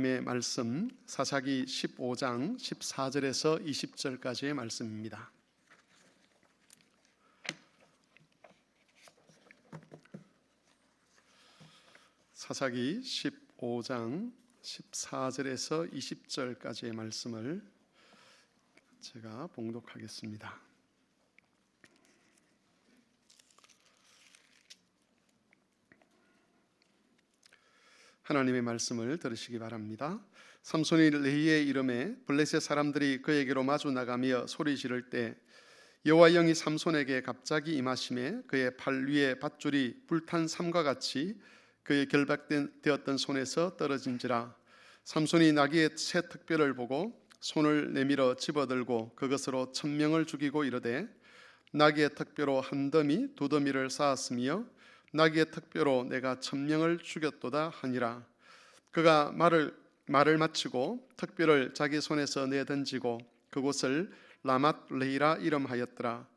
의 말씀 사사기 15장 14절에서 20절까지의 말씀입니다. 사사기 15장 14절에서 20절까지의 말씀을 제가 봉독하겠습니다. 하나님의 말씀을 들으시기 바랍니다. 삼손이 레히의 이름에 블레셋 사람들이 그에게로 마주 나가며 소리 지를 때 여호와의 영이 삼손에게 갑자기 임하심에 그의 팔 위에 밧줄이 불탄 삼과 같이 그의 결박되었던 손에서 떨어진지라. 삼손이 나귀의 새 특별을 보고 손을 내밀어 집어들고 그것으로 1000명을 죽이고 이르되 나귀의 특별로 한 더미 두 더미를 쌓았으며 나귀의 특별로 내가 1000명을 죽였도다 하니라. 그가 말을 마치고 특별을 자기 손에서 내던지고 그곳을 라맛 레히라 이름하였더라.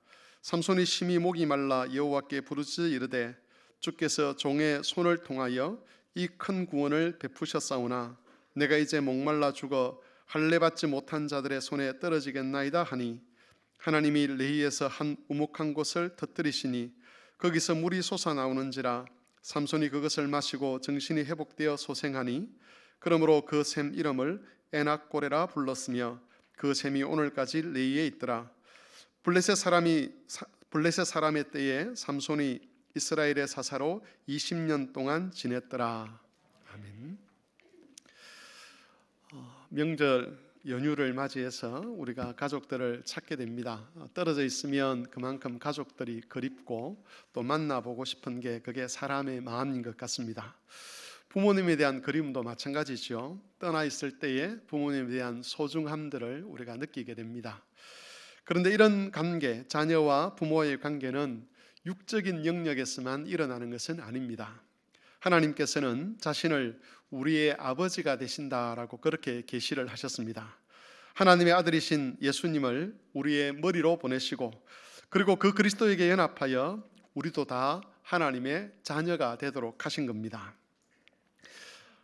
삼손이 심히 목이 말라 여호와께 부르짖어 이르되 주께서 종의 손을 통하여 이 큰 구원을 베푸셨사오나 내가 이제 목말라 죽어 할례 받지 못한 자들의 손에 떨어지겠나이다 하니 하나님이 레히에서 한 우묵한 곳을 터뜨리시니 거기서 물이 솟아나오는지라. 삼손이 그것을 마시고 정신이 회복되어 소생하니 그러므로 그 샘 이름을 에낙고레라 불렀으며 그 샘이 오늘까지 레히에 있더라. 블레셋 사람의 때에 삼손이 이스라엘의 사사로 20년 동안 지냈더라. 아멘. 명절 연휴를 맞이해서 우리가 가족들을 찾게 됩니다. 떨어져 있으면 그만큼 가족들이 그립고 또 만나보고 싶은 게 그게 사람의 마음인 것 같습니다. 부모님에 대한 그리움도 마찬가지죠. 떠나 있을 때에 부모님에 대한 소중함들을 우리가 느끼게 됩니다. 그런데 이런 관계, 자녀와 부모의 관계는 육적인 영역에서만 일어나는 것은 아닙니다. 하나님께서는 자신을 우리의 아버지가 되신다라고 그렇게 계시를 하셨습니다. 하나님의 아들이신 예수님을 우리의 머리로 보내시고 그리고 그 그리스도에게 연합하여 우리도 다 하나님의 자녀가 되도록 하신 겁니다.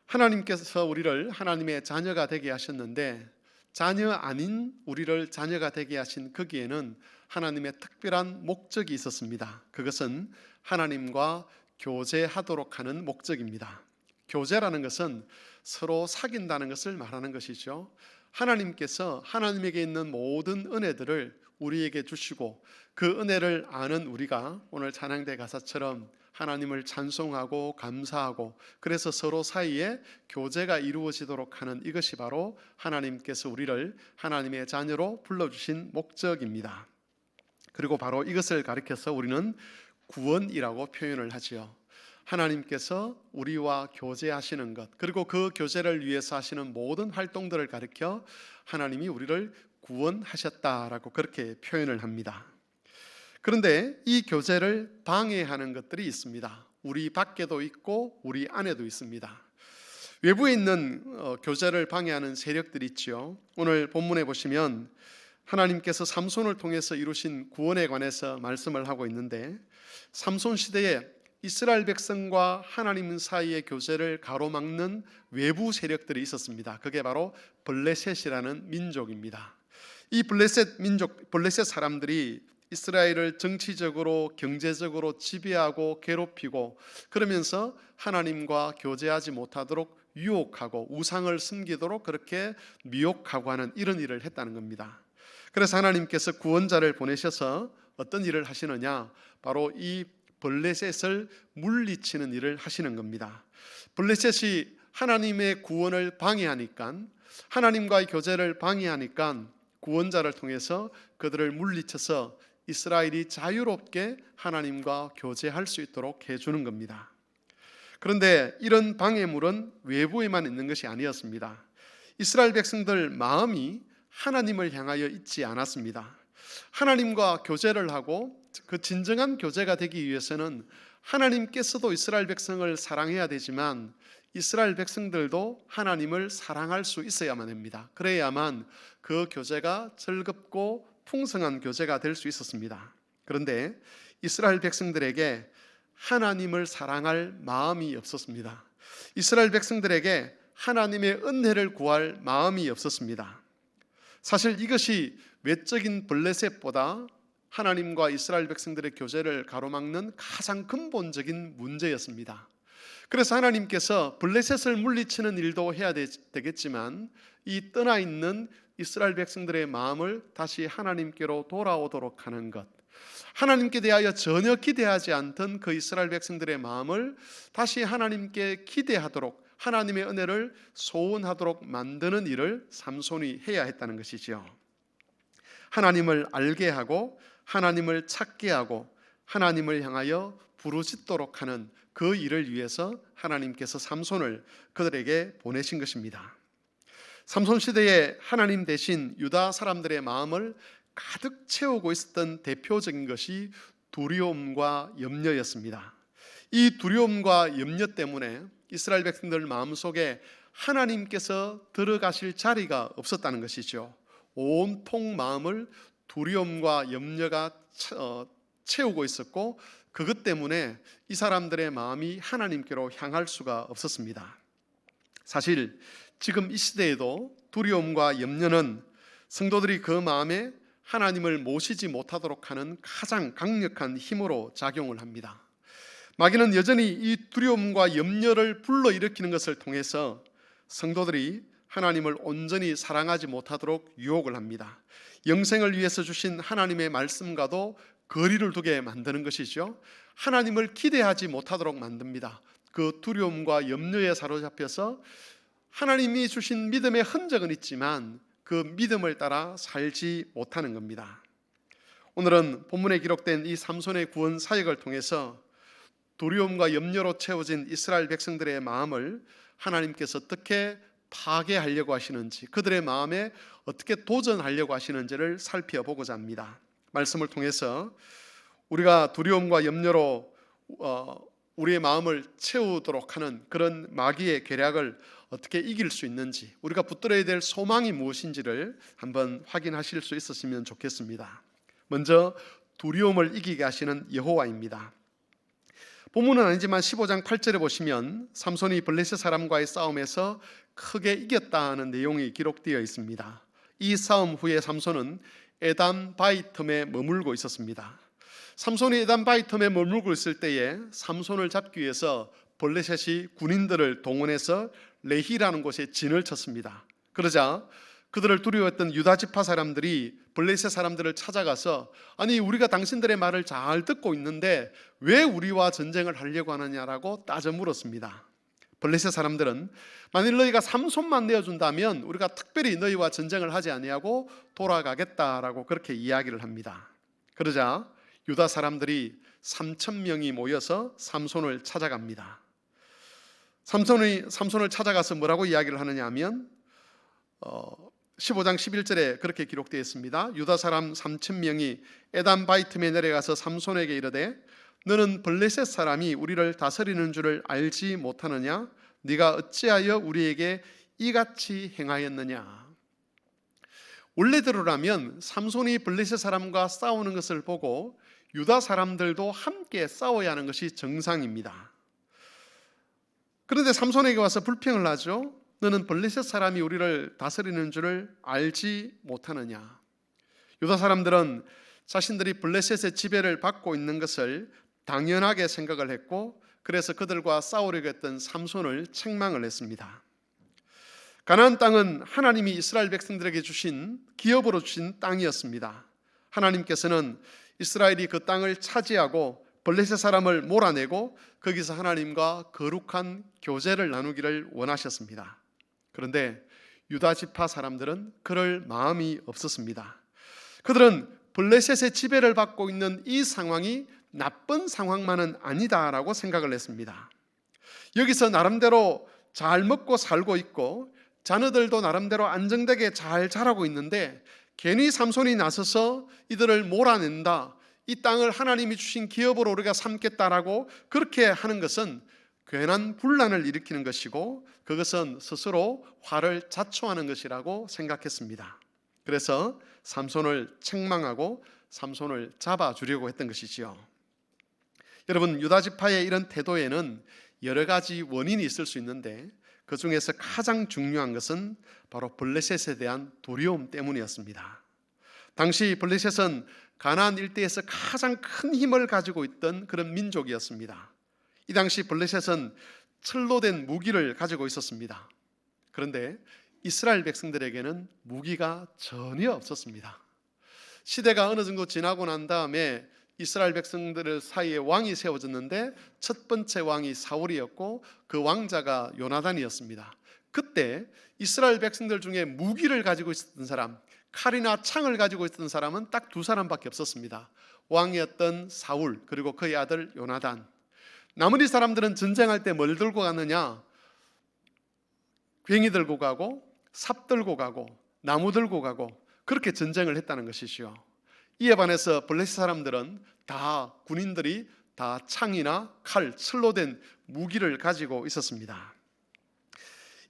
하나님께서 우리를 하나님의 자녀가 되게 하셨는데 자녀 아닌 우리를 자녀가 되게 하신 거기에는 하나님의 특별한 목적이 있었습니다. 그것은 하나님과 교제하도록 하는 목적입니다. 교제라는 것은 서로 사귄다는 것을 말하는 것이죠. 하나님께서 하나님에게 있는 모든 은혜들을 우리에게 주시고 그 은혜를 아는 우리가 오늘 찬양대 가사처럼 하나님을 찬송하고 감사하고 그래서 서로 사이에 교제가 이루어지도록 하는 이것이 바로 하나님께서 우리를 하나님의 자녀로 불러주신 목적입니다. 그리고 바로 이것을 가리켜서 우리는 구원이라고 표현을 하지요. 하나님께서 우리와 교제하시는 것 그리고 그 교제를 위해서 하시는 모든 활동들을 가리켜 하나님이 우리를 구원하셨다라고 그렇게 표현을 합니다. 그런데 이 교제를 방해하는 것들이 있습니다. 우리 밖에도 있고 우리 안에도 있습니다. 외부에 있는 교제를 방해하는 세력들이 있죠. 오늘 본문에 보시면 하나님께서 삼손을 통해서 이루신 구원에 관해서 말씀을 하고 있는데 삼손 시대에 이스라엘 백성과 하나님 사이의 교제를 가로막는 외부 세력들이 있었습니다. 그게 바로 블레셋이라는 민족입니다. 이 블레셋 사람들이 이스라엘을 정치적으로 경제적으로 지배하고 괴롭히고 그러면서 하나님과 교제하지 못하도록 유혹하고 우상을 섬기도록 그렇게 미혹하고 하는 이런 일을 했다는 겁니다. 그래서 하나님께서 구원자를 보내셔서 어떤 일을 하시느냐, 바로 이 블레셋을 물리치는 일을 하시는 겁니다. 블레셋이 하나님의 구원을 방해하니까, 하나님과의 교제를 방해하니까 구원자를 통해서 그들을 물리쳐서 이스라엘이 자유롭게 하나님과 교제할 수 있도록 해주는 겁니다. 그런데 이런 방해물은 외부에만 있는 것이 아니었습니다. 이스라엘 백성들 마음이 하나님을 향하여 있지 않았습니다. 하나님과 교제를 하고 그 진정한 교제가 되기 위해서는 하나님께서도 이스라엘 백성을 사랑해야 되지만 이스라엘 백성들도 하나님을 사랑할 수 있어야만 합니다. 그래야만 그 교제가 즐겁고 풍성한 교제가 될 수 있었습니다. 그런데 이스라엘 백성들에게 하나님을 사랑할 마음이 없었습니다. 이스라엘 백성들에게 하나님의 은혜를 구할 마음이 없었습니다. 사실 이것이 외적인 블레셋보다 하나님과 이스라엘 백성들의 교제를 가로막는 가장 근본적인 문제였습니다. 그래서 하나님께서 블레셋을 물리치는 일도 해야 되겠지만 이 떠나 있는 이스라엘 백성들의 마음을 다시 하나님께로 돌아오도록 하는 것, 하나님께 대하여 전혀 기대하지 않던 그 이스라엘 백성들의 마음을 다시 하나님께 기대하도록, 하나님의 은혜를 소원하도록 만드는 일을 삼손이 해야 했다는 것이지요. 하나님을 알게 하고 하나님을 찾게 하고 하나님을 향하여 부르짖도록 하는 그 일을 위해서 하나님께서 삼손을 그들에게 보내신 것입니다. 삼손 시대에 하나님 대신 유다 사람들의 마음을 가득 채우고 있었던 대표적인 것이 두려움과 염려였습니다. 이 두려움과 염려 때문에 이스라엘 백성들 마음속에 하나님께서 들어가실 자리가 없었다는 것이죠. 온통 마음을 두려움과 염려가 채우고 있었고, 그것 때문에 이 사람들의 마음이 하나님께로 향할 수가 없었습니다. 사실 지금 이 시대에도 두려움과 염려는 성도들이 그 마음에 하나님을 모시지 못하도록 하는 가장 강력한 힘으로 작용을 합니다. 마귀는 여전히 이 두려움과 염려를 불러일으키는 것을 통해서 성도들이 하나님을 온전히 사랑하지 못하도록 유혹을 합니다. 영생을 위해서 주신 하나님의 말씀과도 거리를 두게 만드는 것이죠. 하나님을 기대하지 못하도록 만듭니다. 그 두려움과 염려에 사로잡혀서 하나님이 주신 믿음의 흔적은 있지만 그 믿음을 따라 살지 못하는 겁니다. 오늘은 본문에 기록된 이 삼손의 구원 사역을 통해서 두려움과 염려로 채워진 이스라엘 백성들의 마음을 하나님께서 어떻게 파괴하려고 하시는지, 그들의 마음에 어떻게 도전하려고 하시는지를 살펴보고자 합니다. 말씀을 통해서 우리가 두려움과 염려로 우리의 마음을 채우도록 하는 그런 마귀의 계략을 어떻게 이길 수 있는지, 우리가 붙들어야 될 소망이 무엇인지를 한번 확인하실 수 있었으면 좋겠습니다. 먼저 두려움을 이기게 하시는 여호와입니다. 본문은 아니지만 15장 8절에 보시면 삼손이 블레셋 사람과의 싸움에서 크게 이겼다는 내용이 기록되어 있습니다. 이 싸움 후에 삼손은 에담 바이텀에 머물고 있었습니다. 삼손이 에담 바이텀에 머물고 있을 때에 삼손을 잡기 위해서 블레셋이 군인들을 동원해서 레히라는 곳에 진을 쳤습니다. 그러자 그들을 두려워했던 유다 지파 사람들이 블레셋 사람들을 찾아가서, 아니 우리가 당신들의 말을 잘 듣고 있는데 왜 우리와 전쟁을 하려고 하느냐라고 따져 물었습니다. 블레셋 사람들은 만일 너희가 삼손만 내어준다면 우리가 특별히 너희와 전쟁을 하지 아니하고 돌아가겠다라고 그렇게 이야기를 합니다. 그러자 유다 사람들이 3,000명이 모여서 삼손을 찾아갑니다. 삼손을 찾아가서 뭐라고 이야기를 하느냐 하면 15장 11절에 그렇게 기록되어 있습니다. 유다 사람 3,000명이 에담 바이틈에 내려가서 삼손에게 이르되 너는 블레셋 사람이 우리를 다스리는 줄을 알지 못하느냐? 네가 어찌하여 우리에게 이같이 행하였느냐? 원래대로라면 삼손이 블레셋 사람과 싸우는 것을 보고 유다 사람들도 함께 싸워야 하는 것이 정상입니다. 그런데 삼손에게 와서 불평을 하죠. 너는 블레셋 사람이 우리를 다스리는 줄을 알지 못하느냐? 유다 사람들은 자신들이 블레셋의 지배를 받고 있는 것을 당연하게 생각을 했고, 그래서 그들과 싸우려고 했던 삼손을 책망을 했습니다. 가나안 땅은 하나님이 이스라엘 백성들에게 주신 기업으로 주신 땅이었습니다. 하나님께서는 이스라엘이 그 땅을 차지하고 블레셋 사람을 몰아내고 거기서 하나님과 거룩한 교제를 나누기를 원하셨습니다. 그런데 유다 지파 사람들은 그럴 마음이 없었습니다. 그들은 블레셋의 지배를 받고 있는 이 상황이 나쁜 상황만은 아니다라고 생각을 했습니다. 여기서 나름대로 잘 먹고 살고 있고 자녀들도 나름대로 안정되게 잘 자라고 있는데 괜히 삼손이 나서서 이들을 몰아낸다, 이 땅을 하나님이 주신 기업으로 우리가 삼겠다라고 그렇게 하는 것은 괜한 분란을 일으키는 것이고 그것은 스스로 화를 자초하는 것이라고 생각했습니다. 그래서 삼손을 책망하고 삼손을 잡아주려고 했던 것이지요. 여러분, 유다 지파의 이런 태도에는 여러 가지 원인이 있을 수 있는데 그 중에서 가장 중요한 것은 바로 블레셋에 대한 두려움 때문이었습니다. 당시 블레셋은 가나안 일대에서 가장 큰 힘을 가지고 있던 그런 민족이었습니다. 이 당시 블레셋은 철로 된 무기를 가지고 있었습니다. 그런데 이스라엘 백성들에게는 무기가 전혀 없었습니다. 시대가 어느 정도 지나고 난 다음에 이스라엘 백성들 사이에 왕이 세워졌는데 첫 번째 왕이 사울이었고 그 왕자가 요나단이었습니다. 그때 이스라엘 백성들 중에 무기를 가지고 있었던 사람, 칼이나 창을 가지고 있었던 사람은 딱 두 사람밖에 없었습니다. 왕이었던 사울, 그리고 그의 아들 요나단. 나머지 사람들은 전쟁할 때 뭘 들고 가느냐? 괭이 들고 가고 삽 들고 가고 나무 들고 가고 그렇게 전쟁을 했다는 것이지요. 이에 반해서 블레셋 사람들은 다 군인들이 다 창이나 칼, 철로 된 무기를 가지고 있었습니다.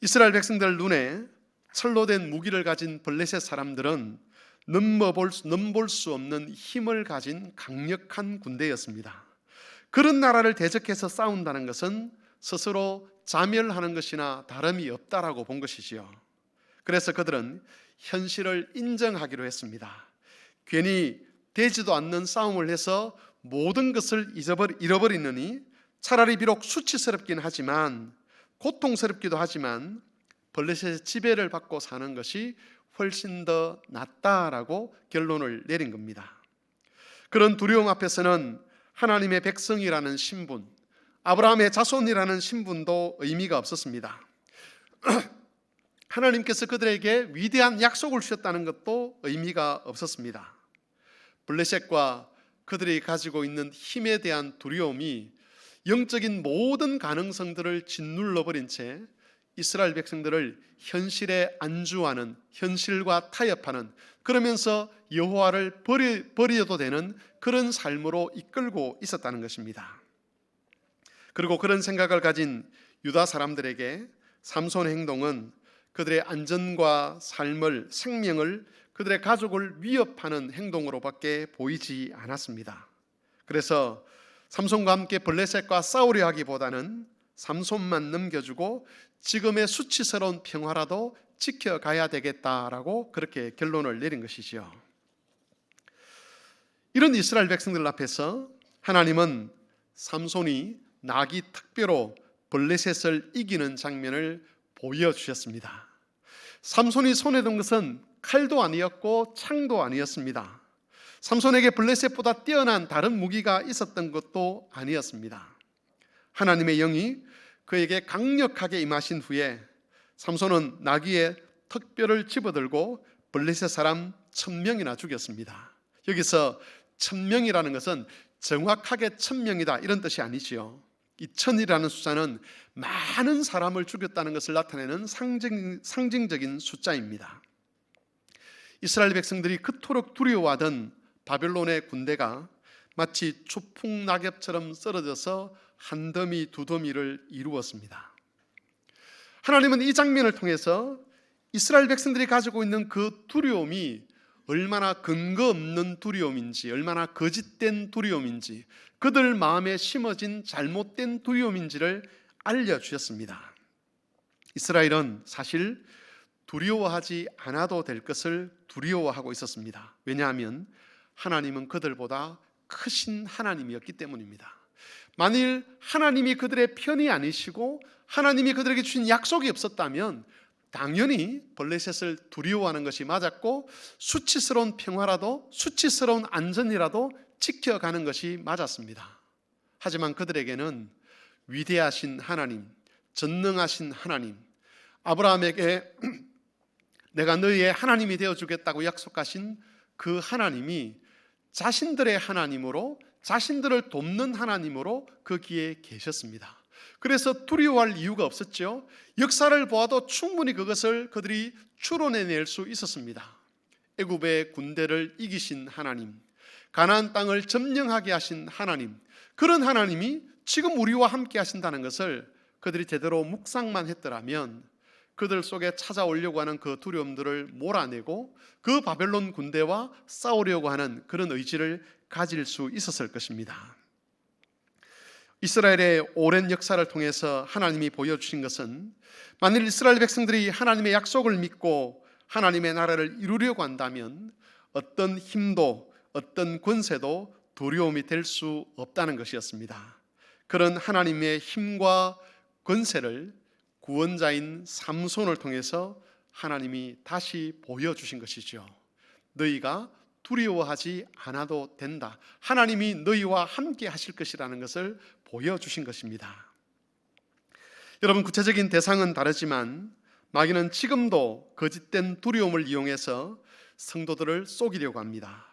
이스라엘 백성들 눈에 철로 된 무기를 가진 블레셋 사람들은 넘볼 수 없는 힘을 가진 강력한 군대였습니다. 그런 나라를 대적해서 싸운다는 것은 스스로 자멸하는 것이나 다름이 없다라고 본 것이지요. 그래서 그들은 현실을 인정하기로 했습니다. 괜히 되지도 않는 싸움을 해서 모든 것을 잃어버리느니 차라리 비록 수치스럽긴 하지만 고통스럽기도 하지만 블레셋의 지배를 받고 사는 것이 훨씬 더 낫다라고 결론을 내린 겁니다. 그런 두려움 앞에서는 하나님의 백성이라는 신분, 아브라함의 자손이라는 신분도 의미가 없었습니다. 하나님께서 그들에게 위대한 약속을 주셨다는 것도 의미가 없었습니다. 블레셋과 그들이 가지고 있는 힘에 대한 두려움이 영적인 모든 가능성들을 짓눌러버린 채 이스라엘 백성들을 현실에 안주하는, 현실과 타협하는, 그러면서 여호와를 버려도 되는 그런 삶으로 이끌고 있었다는 것입니다. 그리고 그런 생각을 가진 유다 사람들에게 삼손의 행동은 그들의 안전과 삶을, 생명을, 그들의 가족을 위협하는 행동으로밖에 보이지 않았습니다. 그래서 삼손과 함께 블레셋과 싸우려 하기보다는 삼손만 넘겨주고 지금의 수치스러운 평화라도 지켜가야 되겠다라고 그렇게 결론을 내린 것이지요. 이런 이스라엘 백성들 앞에서 하나님은 삼손이 나귀 특별로 블레셋을 이기는 장면을 보여주셨습니다. 삼손이 손에 든 것은 칼도 아니었고 창도 아니었습니다. 삼손에게 블레셋보다 뛰어난 다른 무기가 있었던 것도 아니었습니다. 하나님의 영이 그에게 강력하게 임하신 후에 삼손은 나귀의 턱뼈를 집어들고 블레셋 사람 1000명이나 죽였습니다. 여기서 1000명이라는 것은 정확하게 1000명이다 이런 뜻이 아니지요. 이 1000이라는 숫자는 많은 사람을 죽였다는 것을 나타내는 상징적인 숫자입니다. 이스라엘 백성들이 그토록 두려워하던 바벨론의 군대가 마치 초풍낙엽처럼 쓰러져서 한 더미 두 더미를 이루었습니다. 하나님은 이 장면을 통해서 이스라엘 백성들이 가지고 있는 그 두려움이 얼마나 근거 없는 두려움인지, 얼마나 거짓된 두려움인지, 그들 마음에 심어진 잘못된 두려움인지를 알려주셨습니다. 이스라엘은 사실 두려워하지 않아도 될 것을 두려워하고 있었습니다. 왜냐하면 하나님은 그들보다 크신 하나님이었기 때문입니다. 만일 하나님이 그들의 편이 아니시고 하나님이 그들에게 주신 약속이 없었다면 당연히 블레셋을 두려워하는 것이 맞았고 수치스러운 평화라도, 수치스러운 안전이라도 지켜가는 것이 맞았습니다. 하지만 그들에게는 위대하신 하나님, 전능하신 하나님, 아브라함에게 내가 너희의 하나님이 되어주겠다고 약속하신 그 하나님이 자신들의 하나님으로, 자신들을 돕는 하나님으로 거기에 계셨습니다. 그래서 두려워할 이유가 없었죠. 역사를 보아도 충분히 그것을 그들이 추론해낼 수 있었습니다. 애굽의 군대를 이기신 하나님, 가나안 땅을 점령하게 하신 하나님, 그런 하나님이 지금 우리와 함께 하신다는 것을 그들이 제대로 묵상만 했더라면 그들 속에 찾아오려고 하는 그 두려움들을 몰아내고 그 바벨론 군대와 싸우려고 하는 그런 의지를 가질 수 있었을 것입니다. 이스라엘의 오랜 역사를 통해서 하나님이 보여주신 것은 만일 이스라엘 백성들이 하나님의 약속을 믿고 하나님의 나라를 이루려고 한다면 어떤 힘도 어떤 권세도 두려움이 될 수 없다는 것이었습니다. 그런 하나님의 힘과 권세를 구원자인 삼손을 통해서 하나님이 다시 보여주신 것이죠. 너희가 두려워하지 않아도 된다. 하나님이 너희와 함께 하실 것이라는 것을 보여주신 것입니다. 여러분, 구체적인 대상은 다르지만 마귀는 지금도 거짓된 두려움을 이용해서 성도들을 속이려고 합니다.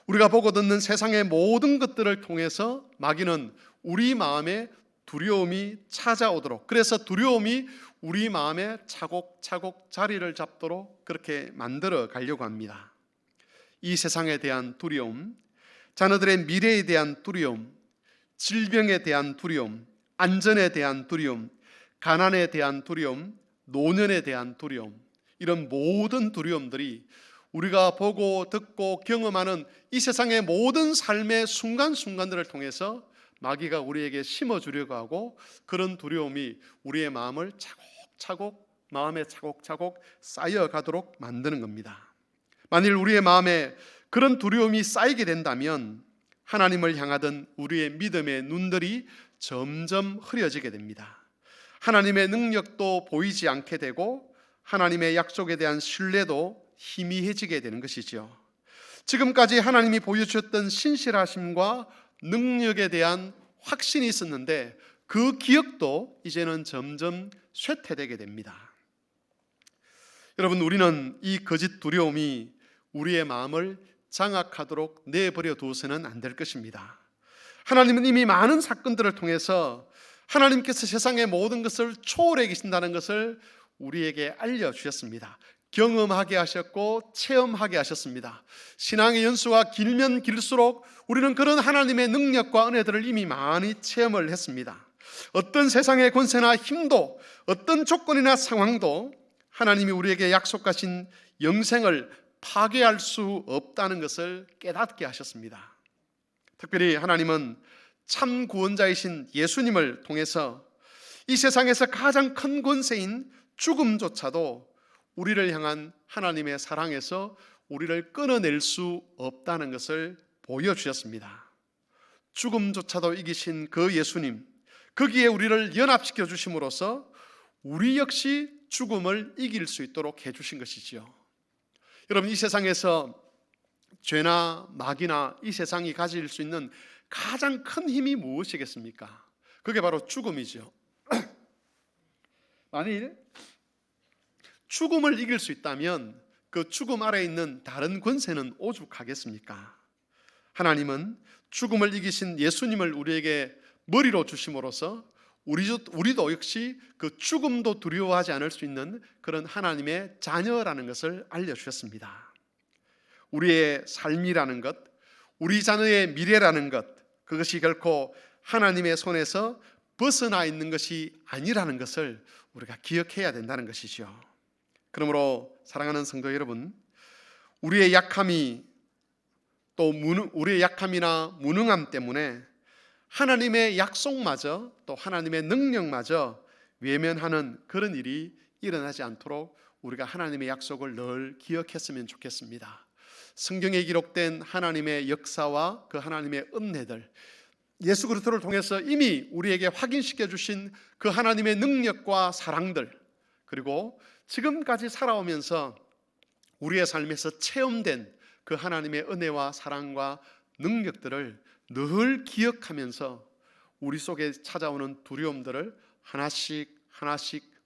우리가 보고 듣는 세상의 모든 것들을 통해서 마귀는 우리 마음에 두려움이 찾아오도록, 그래서 두려움이 우리 마음에 차곡차곡 자리를 잡도록 그렇게 만들어 가려고 합니다. 이 세상에 대한 두려움, 자녀들의 미래에 대한 두려움, 질병에 대한 두려움, 안전에 대한 두려움, 가난에 대한 두려움, 노년에 대한 두려움, 이런 모든 두려움들이 우리가 보고 듣고 경험하는 이 세상의 모든 삶의 순간순간들을 통해서 마귀가 우리에게 심어주려고 하고, 그런 두려움이 우리의 마음을 마음에 차곡차곡 쌓여가도록 만드는 겁니다. 만일 우리의 마음에 그런 두려움이 쌓이게 된다면 하나님을 향하던 우리의 믿음의 눈들이 점점 흐려지게 됩니다. 하나님의 능력도 보이지 않게 되고 하나님의 약속에 대한 신뢰도 희미해지게 되는 것이죠. 지금까지 하나님이 보여주셨던 신실하심과 능력에 대한 확신이 있었는데 그 기억도 이제는 점점 쇠퇴되게 됩니다. 여러분, 우리는 이 거짓 두려움이 우리의 마음을 장악하도록 내버려 두어서는 안 될 것입니다. 하나님은 이미 많은 사건들을 통해서 하나님께서 세상의 모든 것을 초월해 계신다는 것을 우리에게 알려주셨습니다. 경험하게 하셨고 체험하게 하셨습니다. 신앙의 연수가 길면 길수록 우리는 그런 하나님의 능력과 은혜들을 이미 많이 체험을 했습니다. 어떤 세상의 권세나 힘도, 어떤 조건이나 상황도 하나님이 우리에게 약속하신 영생을 파괴할 수 없다는 것을 깨닫게 하셨습니다. 특별히 하나님은 참 구원자이신 예수님을 통해서 이 세상에서 가장 큰 권세인 죽음조차도 우리를 향한 하나님의 사랑에서 우리를 끊어낼 수 없다는 것을 보여주셨습니다. 죽음조차도 이기신 그 예수님, 거기에 우리를 연합시켜 주심으로써 우리 역시 죽음을 이길 수 있도록 해주신 것이지요. 여러분, 이 세상에서 죄나 마귀나 이 세상이 가질 수 있는 가장 큰 힘이 무엇이겠습니까? 그게 바로 죽음이죠. 만일 죽음을 이길 수 있다면 그 죽음 아래에 있는 다른 권세는 오죽하겠습니까? 하나님은 죽음을 이기신 예수님을 우리에게 머리로 주심으로써 우리도 역시 그 죽음도 두려워하지 않을 수 있는 그런 하나님의 자녀라는 것을 알려주셨습니다. 우리의 삶이라는 것, 우리 자녀의 미래라는 것, 그것이 결코 하나님의 손에서 벗어나 있는 것이 아니라는 것을 우리가 기억해야 된다는 것이죠. 그러므로 사랑하는 성도 여러분, 우리의 약함이 우리의 약함이나 무능함 때문에 하나님의 약속마저 또 하나님의 능력마저 외면하는 그런 일이 일어나지 않도록 우리가 하나님의 약속을 늘 기억했으면 좋겠습니다. 성경에 기록된 하나님의 역사와 그 하나님의 은혜들, 예수 그리스도를 통해서 이미 우리에게 확인시켜 주신 그 하나님의 능력과 사랑들, 그리고 지금까지 살아오면서 우리의 삶에서 체험된 그 하나님의 은혜와 사랑과 능력들을 늘 기억하면서 우리 속에 찾아오는 두려움들을 하나씩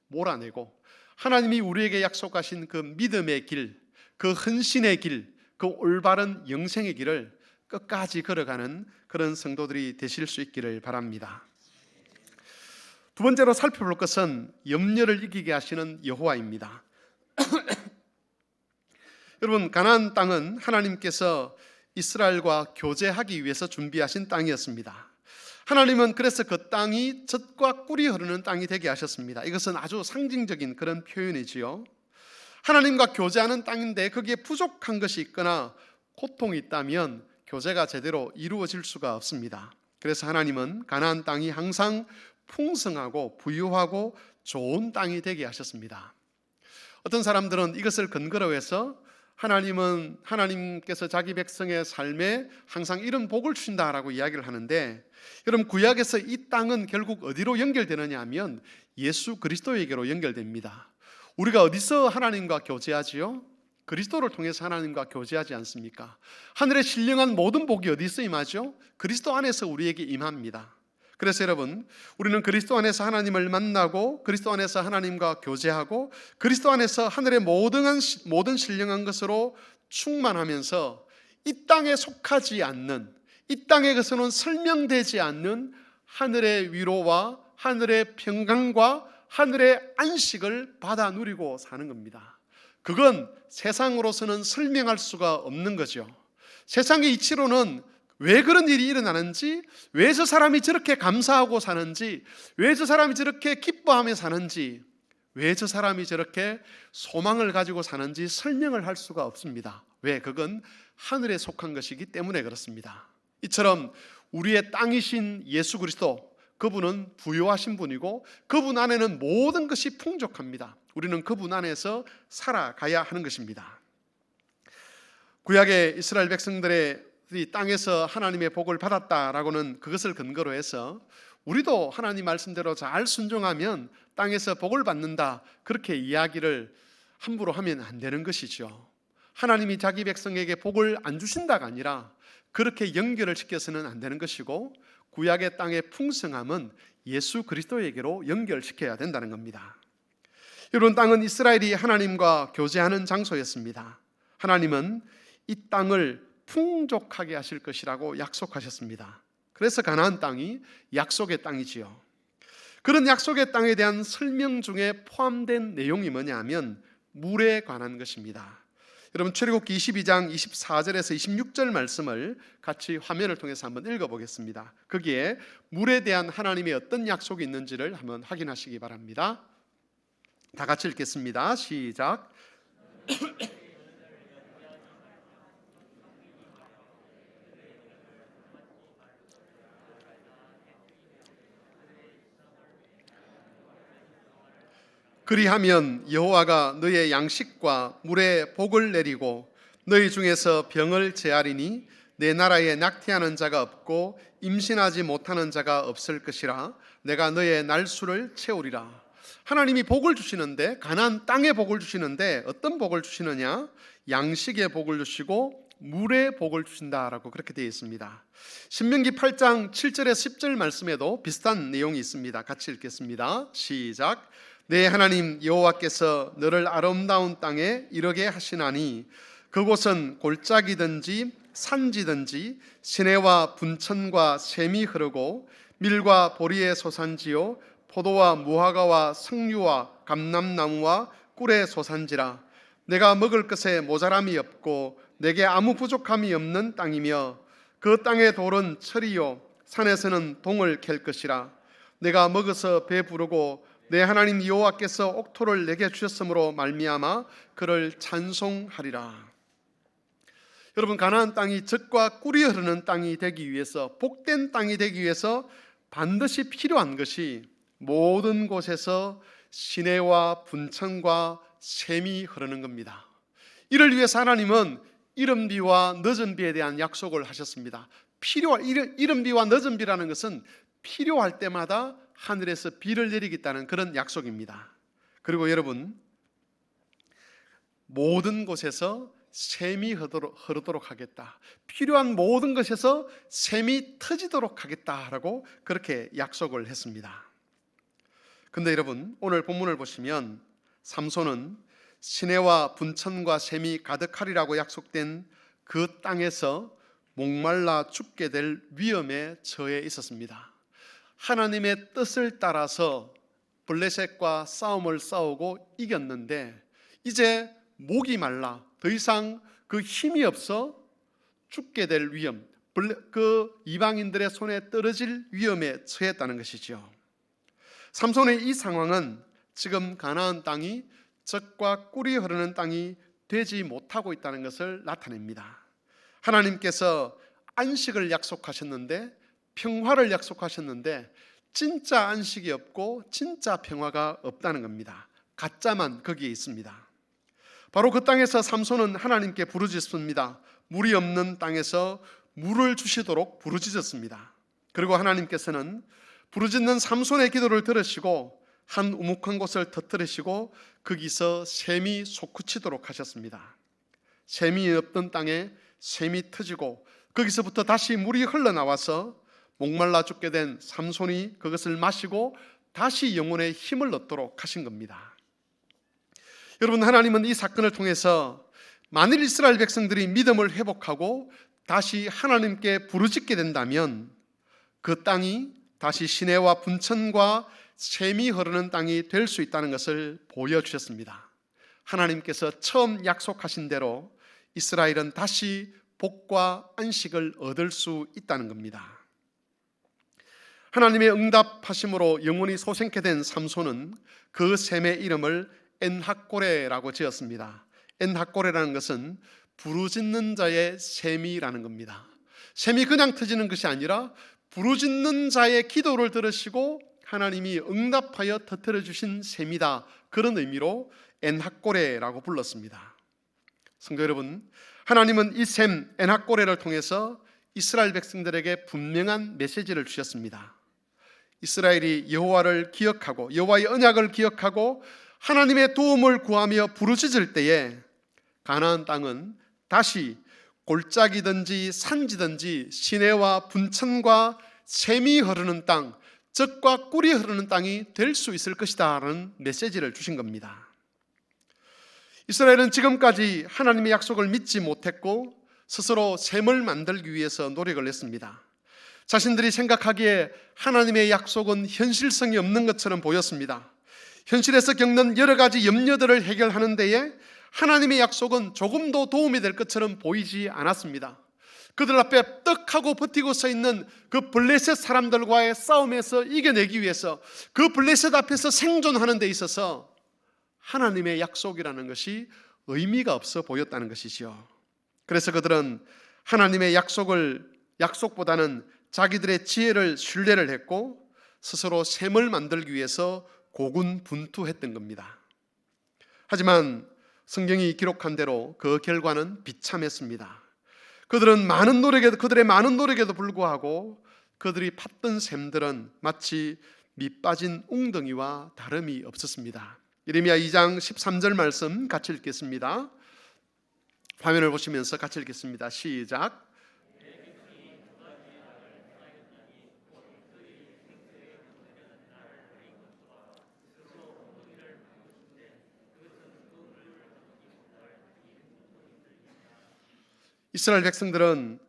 몰아내고 하나님이 우리에게 약속하신 그 믿음의 길, 그 헌신의 길, 그 올바른 영생의 길을 끝까지 걸어가는 그런 성도들이 되실 수 있기를 바랍니다. 두 번째로 살펴볼 것은 염려를 이기게 하시는 여호와입니다. 여러분, 가나안 땅은 하나님께서 이스라엘과 교제하기 위해서 준비하신 땅이었습니다. 하나님은 그래서 그 땅이 젖과 꿀이 흐르는 땅이 되게 하셨습니다. 이것은 아주 상징적인 그런 표현이지요. 하나님과 교제하는 땅인데 거기에 부족한 것이 있거나 고통이 있다면 교제가 제대로 이루어질 수가 없습니다. 그래서 하나님은 가나안 땅이 항상 풍성하고 부유하고 좋은 땅이 되게 하셨습니다. 어떤 사람들은 이것을 근거로 해서 하나님께서 자기 백성의 삶에 항상 이런 복을 주신다라고 이야기를 하는데, 여러분, 구약에서 이 땅은 결국 어디로 연결되느냐 하면 예수 그리스도에게로 연결됩니다. 우리가 어디서 하나님과 교제하지요? 그리스도를 통해서 하나님과 교제하지 않습니까? 하늘에 신령한 모든 복이 어디서 임하죠? 그리스도 안에서 우리에게 임합니다. 그래서 여러분, 우리는 그리스도 안에서 하나님을 만나고 그리스도 안에서 하나님과 교제하고 그리스도 안에서 하늘의 모든 신령한 것으로 충만하면서 이 땅에 속하지 않는, 이 땅에 것으로는 설명되지 않는 하늘의 위로와 하늘의 평강과 하늘의 안식을 받아 누리고 사는 겁니다. 그건 세상으로서는 설명할 수가 없는 거죠. 세상의 이치로는 왜 그런 일이 일어나는지, 왜 저 사람이 저렇게 감사하고 사는지, 왜 저 사람이 저렇게 기뻐하며 사는지, 왜 저 사람이 저렇게 소망을 가지고 사는지 설명을 할 수가 없습니다. 왜? 그건 하늘에 속한 것이기 때문에 그렇습니다. 이처럼 우리의 땅이신 예수 그리스도, 그분은 부유하신 분이고 그분 안에는 모든 것이 풍족합니다. 우리는 그분 안에서 살아가야 하는 것입니다. 구약의 이스라엘 백성들의 땅에서 하나님의 복을 받았다라고는 그것을 근거로 해서 우리도 하나님 말씀대로 잘 순종하면 땅에서 복을 받는다, 그렇게 이야기를 함부로 하면 안 되는 것이죠. 하나님이 자기 백성에게 복을 안 주신다가 아니라 그렇게 연결을 시켜서는 안 되는 것이고, 구약의 땅의 풍성함은 예수 그리스도에게로 연결시켜야 된다는 겁니다. 여러분, 땅은 이스라엘이 하나님과 교제하는 장소였습니다. 하나님은 이 땅을 풍족하게 하실 것이라고 약속하셨습니다. 그래서 가나안 땅이 약속의 땅이지요. 그런 약속의 땅에 대한 설명 중에 포함된 내용이 뭐냐 하면 물에 관한 것입니다. 여러분, 출애굽기 22장 24절에서 26절 말씀을 같이 화면을 통해서 한번 읽어보겠습니다. 거기에 물에 대한 하나님의 어떤 약속이 있는지를 한번 확인하시기 바랍니다. 다 같이 읽겠습니다. 시작. 그리하면 여호와가 너의 양식과 물에 복을 내리고 너희 중에서 병을 제하리니 내 나라에 낙태하는 자가 없고 임신하지 못하는 자가 없을 것이라. 내가 너의 날수를 채우리라. 하나님이 복을 주시는데, 가나안 땅에 복을 주시는데 어떤 복을 주시느냐? 양식의 복을 주시고 물의 복을 주신다라고 그렇게 되어 있습니다. 신명기 8장 7절에서 10절 말씀에도 비슷한 내용이 있습니다. 같이 읽겠습니다. 시작. 내 하나님 여호와께서 너를 아름다운 땅에 이르게 하시나니 그곳은 골짜기든지 산지든지 시내와 분천과 샘이 흐르고 밀과 보리의 소산지요 포도와 무화과와 석류와 감람나무와 꿀의 소산지라. 내가 먹을 것에 모자람이 없고 내게 아무 부족함이 없는 땅이며 그 땅의 돌은 철이요 산에서는 동을 캘 것이라. 내가 먹어서 배부르고 내 하나님 여호와께서 옥토를 내게 주셨으므로 말미암아 그를 찬송하리라. 여러분, 가나안 땅이 젖과 꿀이 흐르는 땅이 되기 위해서, 복된 땅이 되기 위해서 반드시 필요한 것이 모든 곳에서 시내와 분천과 샘이 흐르는 겁니다. 이를 위해서 하나님은 이른 비와 늦은 비에 대한 약속을 하셨습니다. 이른 비와 늦은 비라는 것은 필요할 때마다 하늘에서 비를 내리겠다는 그런 약속입니다. 그리고 여러분, 모든 곳에서 샘이 흐르도록 하겠다. 필요한 모든 것에서 샘이 터지도록 하겠다라고 그렇게 약속을 했습니다. 근데 여러분, 오늘 본문을 보시면 삼손은 시내와 분천과 샘이 가득하리라고 약속된 그 땅에서 목말라 죽게 될 위험에 처해 있었습니다. 하나님의 뜻을 따라서 블레셋과 싸움을 싸우고 이겼는데 이제 목이 말라 더 이상 그 힘이 없어 죽게 될 위험, 그 이방인들의 손에 떨어질 위험에 처했다는 것이죠. 삼손의 이 상황은 지금 가나안 땅이 젖과 꿀이 흐르는 땅이 되지 못하고 있다는 것을 나타냅니다. 하나님께서 안식을 약속하셨는데 평화를 약속하셨는데 진짜 안식이 없고 진짜 평화가 없다는 겁니다. 가짜만 거기에 있습니다. 바로 그 땅에서 삼손은 하나님께 부르짖습니다. 물이 없는 땅에서 물을 주시도록 부르짖었습니다. 그리고 하나님께서는 부르짖는 삼손의 기도를 들으시고 한 우묵한 곳을 터뜨리시고 거기서 샘이 솟구치도록 하셨습니다. 샘이 없던 땅에 샘이 터지고 거기서부터 다시 물이 흘러나와서 목말라 죽게 된 삼손이 그것을 마시고 다시 영혼의 힘을 얻도록 하신 겁니다. 여러분, 하나님은 이 사건을 통해서 만일 이스라엘 백성들이 믿음을 회복하고 다시 하나님께 부르짖게 된다면 그 땅이 다시 시내와 분천과 샘이 흐르는 땅이 될 수 있다는 것을 보여주셨습니다. 하나님께서 처음 약속하신 대로 이스라엘은 다시 복과 안식을 얻을 수 있다는 겁니다. 하나님의 응답하심으로 영혼이 소생케 된 삼손은 그 샘의 이름을 엔하꼬레라고 지었습니다. 엔하꼬레라는 것은 부르짖는 자의 샘이라는 겁니다. 샘이 그냥 터지는 것이 아니라 부르짖는 자의 기도를 들으시고 하나님이 응답하여 터뜨려 주신 샘이다. 그런 의미로 엔하꼬레라고 불렀습니다. 성도 여러분, 하나님은 이 샘 엔하꼬레를 통해서 이스라엘 백성들에게 분명한 메시지를 주셨습니다. 이스라엘이 여호와를 기억하고 여호와의 언약을 기억하고 하나님의 도움을 구하며 부르짖을 때에 가나안 땅은 다시 골짜기든지 산지든지 시내와 분천과 샘이 흐르는 땅, 젖과 꿀이 흐르는 땅이 될 수 있을 것이다 라는 메시지를 주신 겁니다. 이스라엘은 지금까지 하나님의 약속을 믿지 못했고 스스로 샘을 만들기 위해서 노력을 했습니다. 자신들이 생각하기에 하나님의 약속은 현실성이 없는 것처럼 보였습니다. 현실에서 겪는 여러 가지 염려들을 해결하는 데에 하나님의 약속은 조금도 도움이 될 것처럼 보이지 않았습니다. 그들 앞에 떡하고 버티고 서 있는 그 블레셋 사람들과의 싸움에서 이겨내기 위해서 그 블레셋 앞에서 생존하는 데 있어서 하나님의 약속이라는 것이 의미가 없어 보였다는 것이지요. 그래서 그들은 하나님의 약속보다는 자기들의 지혜를 신뢰를 했고 스스로 샘을 만들기 위해서 고군분투했던 겁니다. 하지만 성경이 기록한 대로 그 결과는 비참했습니다. 그들의 많은 노력에도 불구하고 그들이 팠던 샘들은 마치 밑빠진 웅덩이와 다름이 없었습니다. 예레미야 2장 13절 말씀 같이 읽겠습니다. 화면을 보시면서 같이 읽겠습니다. 시작. 이스라엘 백성들은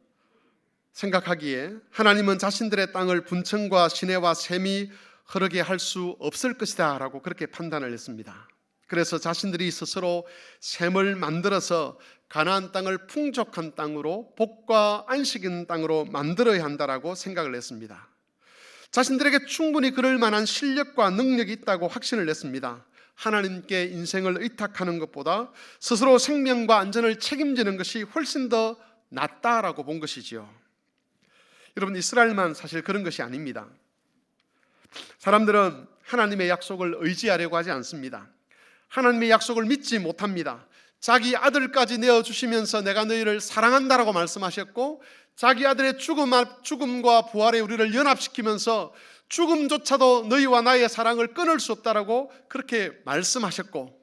생각하기에 하나님은 자신들의 땅을 분천과 시내와 샘이 흐르게 할 수 없을 것이다 라고 그렇게 판단을 했습니다. 그래서 자신들이 스스로 샘을 만들어서 가나안 땅을 풍족한 땅으로 복과 안식 있는 땅으로 만들어야 한다라고 생각을 했습니다. 자신들에게 충분히 그럴 만한 실력과 능력이 있다고 확신을 냈습니다. 하나님께 인생을 의탁하는 것보다 스스로 생명과 안전을 책임지는 것이 훨씬 더 낫다라고 본 것이지요. 여러분, 이스라엘만 사실 그런 것이 아닙니다. 사람들은 하나님의 약속을 의지하려고 하지 않습니다. 하나님의 약속을 믿지 못합니다. 자기 아들까지 내어주시면서 내가 너희를 사랑한다라고 말씀하셨고 자기 아들의 죽음과 부활에 우리를 연합시키면서 죽음조차도 너희와 나의 사랑을 끊을 수 없다라고 그렇게 말씀하셨고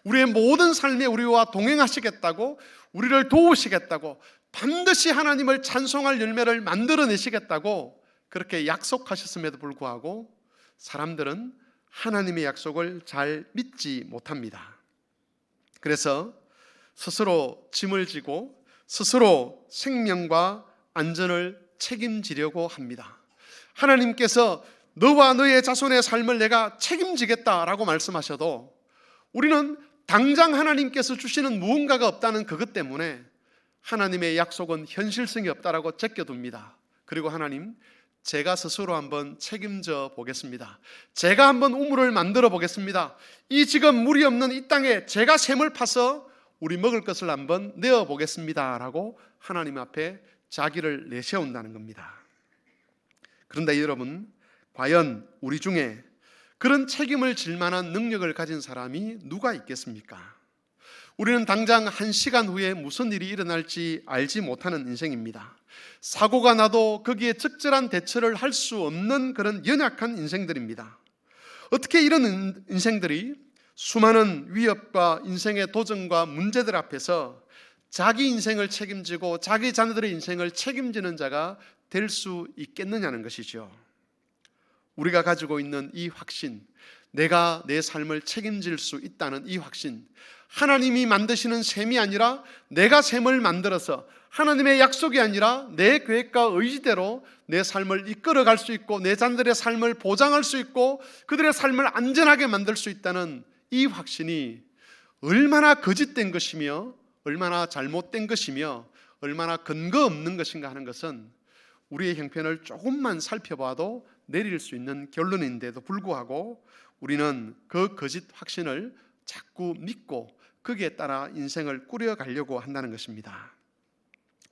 우리의 모든 삶에 우리와 동행하시겠다고 우리를 도우시겠다고 반드시 하나님을 찬송할 열매를 만들어내시겠다고 그렇게 약속하셨음에도 불구하고 사람들은 하나님의 약속을 잘 믿지 못합니다. 그래서 스스로 짐을 지고 스스로 생명과 안전을 책임지려고 합니다. 하나님께서 너와 너의 자손의 삶을 내가 책임지겠다라고 말씀하셔도 우리는 당장 하나님께서 주시는 무언가가 없다는 그것 때문에 하나님의 약속은 현실성이 없다라고 제껴둡니다. 그리고 하나님, 제가 스스로 한번 책임져 보겠습니다. 제가 한번 우물을 만들어 보겠습니다. 이 지금 물이 없는 이 땅에 제가 샘을 파서 우리 먹을 것을 한번 내어 보겠습니다 라고 하나님 앞에 자기를 내세운다는 겁니다. 그런데 여러분, 과연 우리 중에 그런 책임을 질 만한 능력을 가진 사람이 누가 있겠습니까? 우리는 당장 1시간 후에 무슨 일이 일어날지 알지 못하는 인생입니다. 사고가 나도 거기에 적절한 대처를 할 수 없는 그런 연약한 인생들입니다. 어떻게 이런 인생들이 수많은 위협과 인생의 도전과 문제들 앞에서 자기 인생을 책임지고 자기 자녀들의 인생을 책임지는 자가 될 수 있겠느냐는 것이죠. 우리가 가지고 있는 이 확신, 내가 내 삶을 책임질 수 있다는 이 확신, 하나님이 만드시는 셈이 아니라 내가 셈을 만들어서, 하나님의 약속이 아니라 내 계획과 의지대로 내 삶을 이끌어갈 수 있고 내 자녀들의 삶을 보장할 수 있고 그들의 삶을 안전하게 만들 수 있다는 이 확신이 얼마나 거짓된 것이며 얼마나 잘못된 것이며 얼마나 근거 없는 것인가 하는 것은 우리의 형편을 조금만 살펴봐도 내릴 수 있는 결론인데도 불구하고 우리는 그 거짓 확신을 자꾸 믿고 거기에 따라 인생을 꾸려가려고 한다는 것입니다.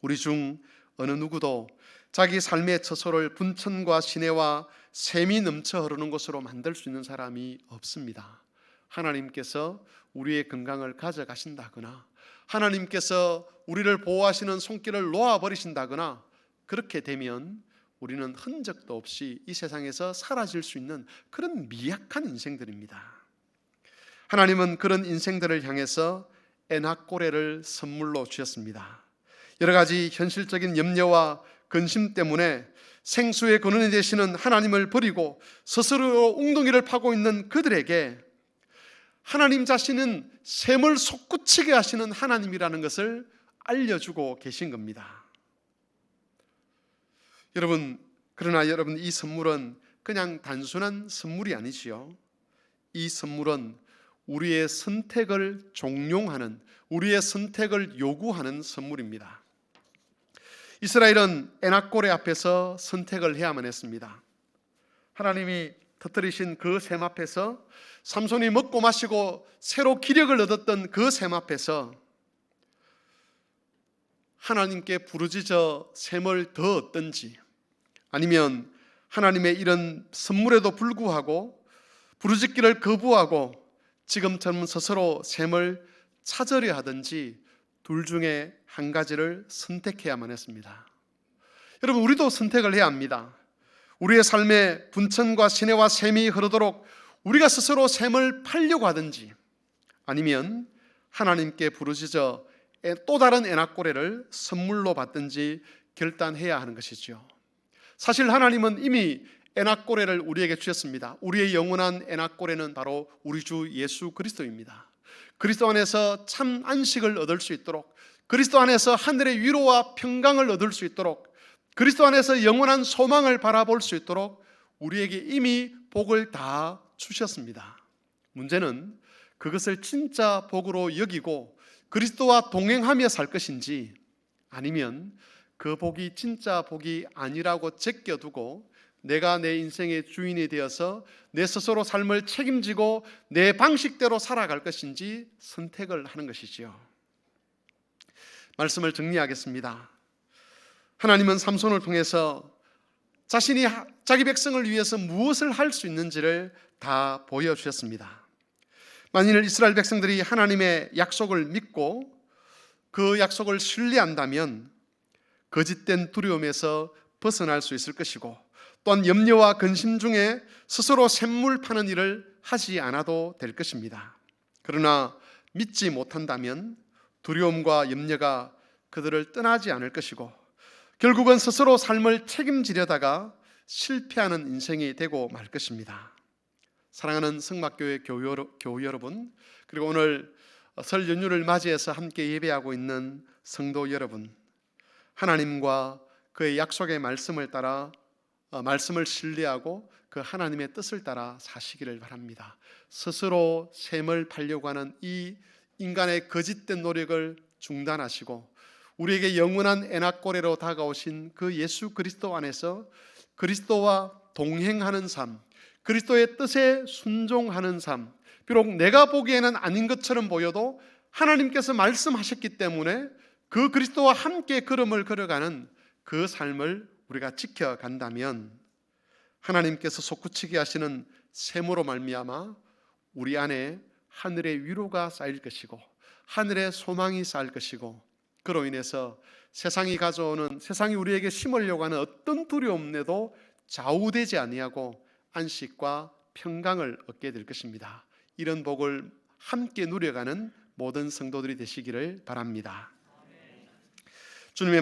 우리 중 어느 누구도 자기 삶의 처소를 분천과 시내와 샘이 넘쳐 흐르는 곳으로 만들 수 있는 사람이 없습니다. 하나님께서 우리의 건강을 가져가신다거나 하나님께서 우리를 보호하시는 손길을 놓아버리신다거나 그렇게 되면 우리는 흔적도 없이 이 세상에서 사라질 수 있는 그런 미약한 인생들입니다. 하나님은 그런 인생들을 향해서 엔학고레를 선물로 주셨습니다. 여러 가지 현실적인 염려와 근심 때문에 생수의 근원이 되시는 하나님을 버리고 스스로 웅덩이를 파고 있는 그들에게 하나님 자신은 샘을 솟구치게 하시는 하나님이라는 것을 알려주고 계신 겁니다. 그러나 여러분, 이 선물은 그냥 단순한 선물이 아니지요. 이 선물은 우리의 선택을 종용하는, 우리의 선택을 요구하는 선물입니다. 이스라엘은 엔학고레 앞에서 선택을 해야만 했습니다. 하나님이 터뜨리신 그 샘 앞에서, 삼손이 먹고 마시고 새로 기력을 얻었던 그 샘 앞에서 하나님께 부르짖어 샘을 더 얻든지, 아니면 하나님의 이런 선물에도 불구하고 부르짖기를 거부하고 지금처럼 스스로 샘을 찾으려 하든지 둘 중에 한 가지를 선택해야만 했습니다. 여러분, 우리도 선택을 해야 합니다. 우리의 삶에 분천과 시내와 샘이 흐르도록 우리가 스스로 샘을 팔려고 하든지, 아니면 하나님께 부르짖어 또 다른 엔학고레를 선물로 받든지 결단해야 하는 것이죠. 사실 하나님은 이미 엔학고레를 우리에게 주셨습니다. 우리의 영원한 엔학고레는 바로 우리 주 예수 그리스도입니다. 그리스도 안에서 참 안식을 얻을 수 있도록, 그리스도 안에서 하늘의 위로와 평강을 얻을 수 있도록, 그리스도 안에서 영원한 소망을 바라볼 수 있도록 우리에게 이미 복을 다 주셨습니다. 문제는 그것을 진짜 복으로 여기고 그리스도와 동행하며 살 것인지, 아니면 그 복이 진짜 복이 아니라고 제껴두고 내가 내 인생의 주인이 되어서 내 스스로 삶을 책임지고 내 방식대로 살아갈 것인지 선택을 하는 것이지요. 말씀을 정리하겠습니다. 하나님은 삼손을 통해서 자신이 자기 백성을 위해서 무엇을 할 수 있는지를 다 보여주셨습니다. 만일 이스라엘 백성들이 하나님의 약속을 믿고 그 약속을 신뢰한다면 거짓된 두려움에서 벗어날 수 있을 것이고, 또한 염려와 근심 중에 스스로 샘물 파는 일을 하지 않아도 될 것입니다. 그러나 믿지 못한다면 두려움과 염려가 그들을 떠나지 않을 것이고, 결국은 스스로 삶을 책임지려다가 실패하는 인생이 되고 말 것입니다. 사랑하는 성막교회 교우 여러분, 그리고 오늘 설 연휴를 맞이해서 함께 예배하고 있는 성도 여러분, 하나님과 그의 약속의 말씀을 따라 말씀을 신뢰하고 그 하나님의 뜻을 따라 사시기를 바랍니다. 스스로 샘을 팔려고 하는 이 인간의 거짓된 노력을 중단하시고 우리에게 영원한 엔학고레로 다가오신 그 예수 그리스도 안에서 그리스도와 동행하는 삶, 그리스도의 뜻에 순종하는 삶, 비록 내가 보기에는 아닌 것처럼 보여도 하나님께서 말씀하셨기 때문에 그 그리스도와 함께 걸음을 걸어가는 그 삶을 우리가 지켜간다면 하나님께서 솟구치게 하시는 샘으로 말미암아 우리 안에 하늘의 위로가 쌓일 것이고 하늘의 소망이 쌓일 것이고, 그로 인해서 세상이 우리에게 심으려고 하는 어떤 두려움에도 좌우되지 아니하고 안식과 평강을 얻게 될 것입니다. 이런 복을 함께 누려가는 모든 성도들이 되시기를 바랍니다. 주님의